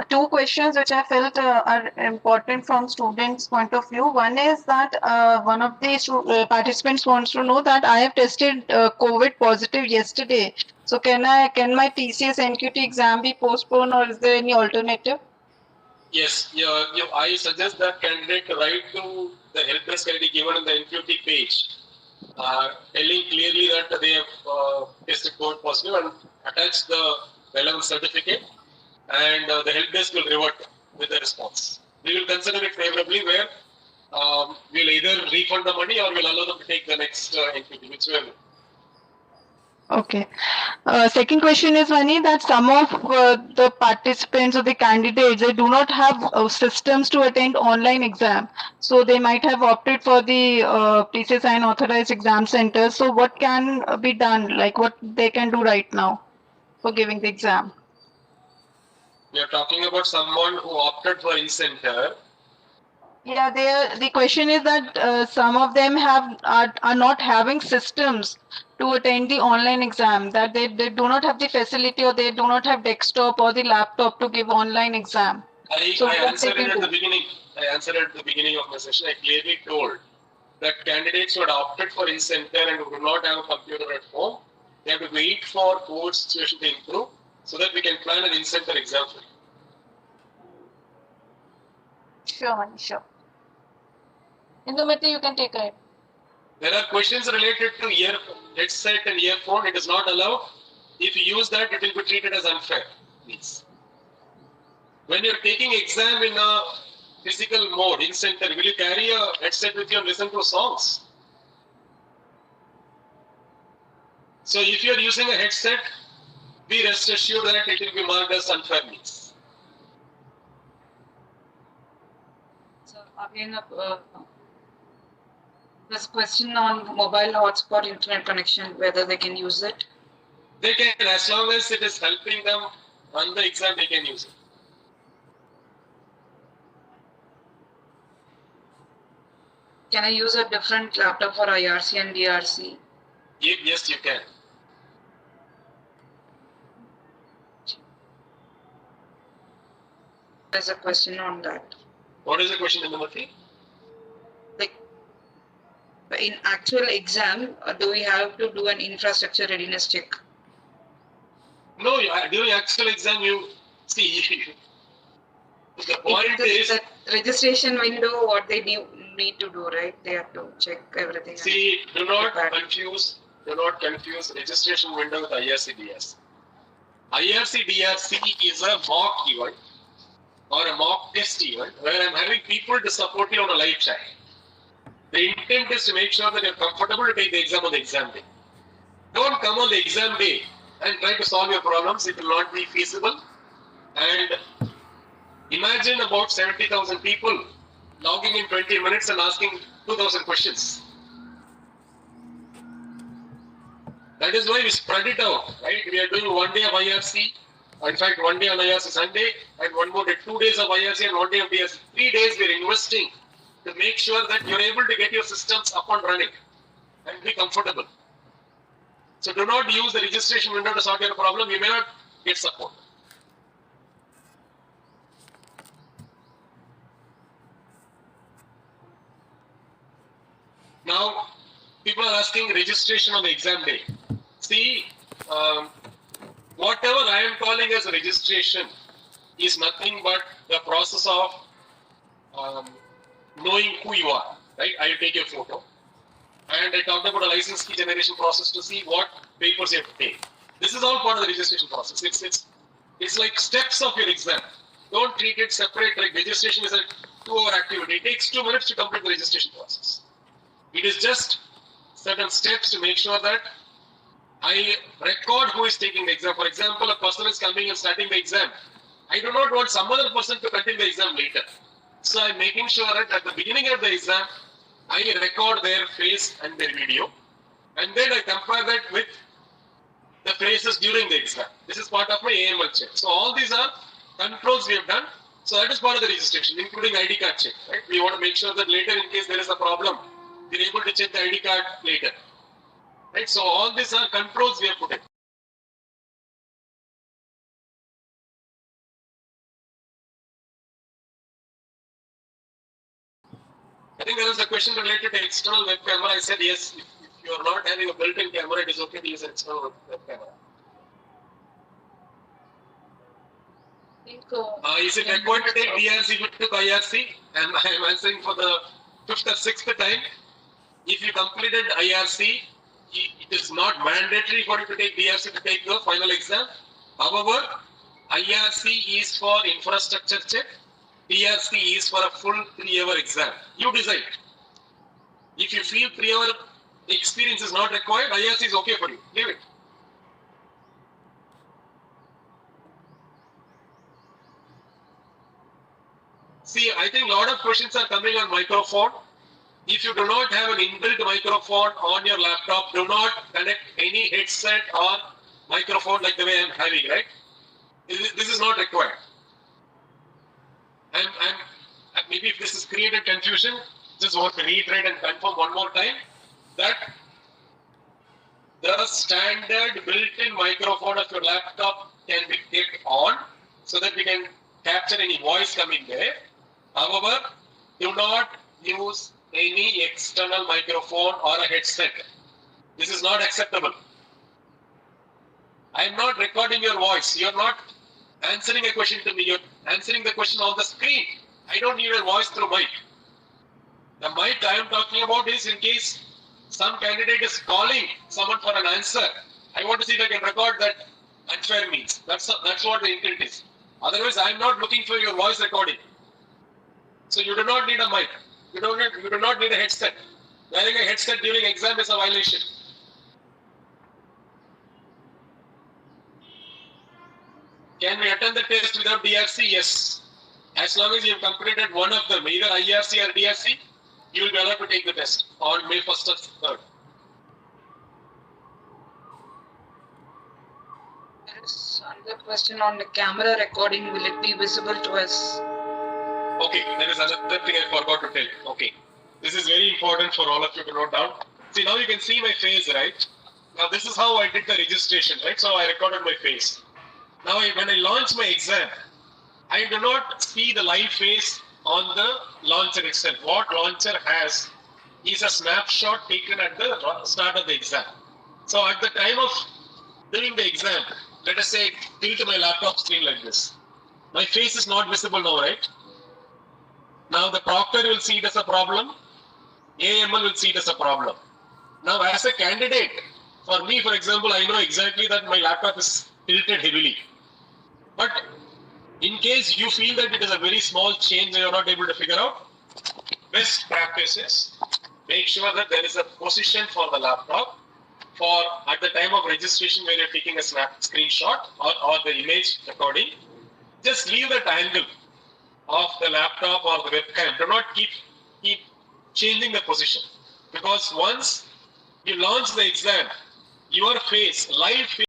two questions which I felt are important from students' point of view. One is that one of the participants wants to know that I have tested COVID positive yesterday. So can my TCS NQT exam be postponed, or is there any alternative? Yes, I suggest that candidate write to the help desk ID given in the NQT page, telling clearly that they have tested COVID positive and attach the relevant certificate, and the help desk will revert with the response. We will consider it favorably, where we'll either refund the money or we'll allow them to take the next NQT, whichever. Okay. Second question is, Vani, that some of the participants or the candidates, they do not have systems to attend online exam. So they might have opted for the TCS authorized exam centers. So what can be done? Like what they can do right now for giving the exam? We are talking about someone who opted for in-center. Yeah, the question is that some of them are not having systems to attend the online exam, that they do not have the facility, or they do not have desktop or the laptop to give online exam. So I what they answered it can at do? the beginning. I answered at the beginning of my session. I clearly told that candidates who had opted for in-center and who do not have a computer at home, they have to wait for COVID situation to improve so that we can plan an in-center exam for you. Sure, Mani, sure. Indumati, you can take it. There are questions related to headset and earphone. It is not allowed. If you use that, it will be treated as unfair. Please. When you're taking exam in a physical mode, in center, will you carry a headset with you and listen to songs? So if you're using a headset, be rest assured that it will be marked as unfair means. So again, this question on mobile hotspot internet connection, whether they can use it. They can, as long as it is helping them run the exam, they can use it. Can I use a different laptop for IRC and DRC? Yes, you can. There's a question on that. What is the question, Indumati? Like, in actual exam, do we have to do an infrastructure readiness check? No, during actual exam, you see. The point is that registration window, what they need to do, right? They have to check everything. See, do not confuse registration window with IRC-DRC. IRC-DRC is a mock event or a mock test event where I'm having people to support you on a live chat. The intent is to make sure that you're comfortable to take the exam on the exam day. Don't come on the exam day and try to solve your problems. It will not be feasible. And imagine about 70,000 people logging in 20 minutes and asking 2,000 questions. That is why we spread it out, right? We are doing 1 day of IRC, in fact 1 day on IRC Sunday, and 1 more day, 2 days of IRC and 1 day of DRC. 3 days we are investing to make sure that you are able to get your systems up and running and be comfortable. So do not use the registration window to solve your problem. You may not get support. Now, people are asking registration on the exam day. See, whatever I am calling as registration is nothing but the process of knowing who you are, right? I take your photo. And I talked about a license key generation process to see what papers you have to take. This is all part of the registration process. It's like steps of your exam. Don't treat it separate. Like registration is a 2-hour activity. It takes 2 minutes to complete the registration process. It is just certain steps to make sure that I record who is taking the exam. For example, a person is coming and starting the exam. I do not want some other person to continue the exam later. So I'm making sure that at the beginning of the exam, I record their face and their video. And then I compare that with the faces during the exam. This is part of my AML check. So all these are controls we have done. So that is part of the registration, including ID card check. Right? We want to make sure that later, in case there is a problem, we're able to check the ID card later. Right? So all these are controls we have put in. I think there was a question related to external web camera. I said yes, if you are not having a built-in camera, it is okay to use an external web camera. Is it required to take DRC if you took IRC? And I am answering for the fifth or sixth time. If you completed IRC, it is not mandatory for you to take DRC to take the final exam. However, IRC is for infrastructure check. DRC is for a full 3-hour exam. You decide. If you feel 3-hour experience is not required, IRC is okay for you. Leave it. See, I think a lot of questions are coming on microphone. If you do not have an inbuilt microphone on your laptop, do not connect any headset or microphone like the way I am having, right? This is not required. And maybe if this is created confusion, just want to reiterate and confirm one more time that the standard built-in microphone of your laptop can be kept on so that we can capture any voice coming there. However, do not use any external microphone or a headset. This is not acceptable. I am not recording your voice. You are not answering a question to me. You are answering the question on the screen. I don't need your voice through mic. The mic I am talking about is in case some candidate is calling someone for an answer. I want to see if I can record that unfair means. That's what the intent is. Otherwise, I am not looking for your voice recording. So you do not need a mic. You do not need a headset. Wearing a headset during exam is a violation. Can we attend the test without DRC? Yes. As long as you have completed one of them, either IRC or DRC, you will be allowed to take the test on May 1st or 3rd. There is another question on the camera recording. Will it be visible to us? Okay, there is another thing I forgot to tell. Okay, this is very important for all of you to note down. See, now you can see my face, right? Now this is how I did the registration, right? So I recorded my face. Now when I launch my exam, I do not see the live face on the launcher itself. What launcher has is a snapshot taken at the start of the exam. So at the time of doing the exam, let us say tilt my laptop screen like this. My face is not visible now, right? Now the proctor will see it as a problem. AML will see it as a problem. Now as a candidate, for me, for example, I know exactly that my laptop is tilted heavily. But in case you feel that it is a very small change and you are not able to figure out, best practice is make sure that there is a position for the laptop for at the time of registration where you're taking a screenshot or the image recording. Just leave that angle of the laptop or the webcam. Do not keep changing the position, because once you launch the exam, your face, live face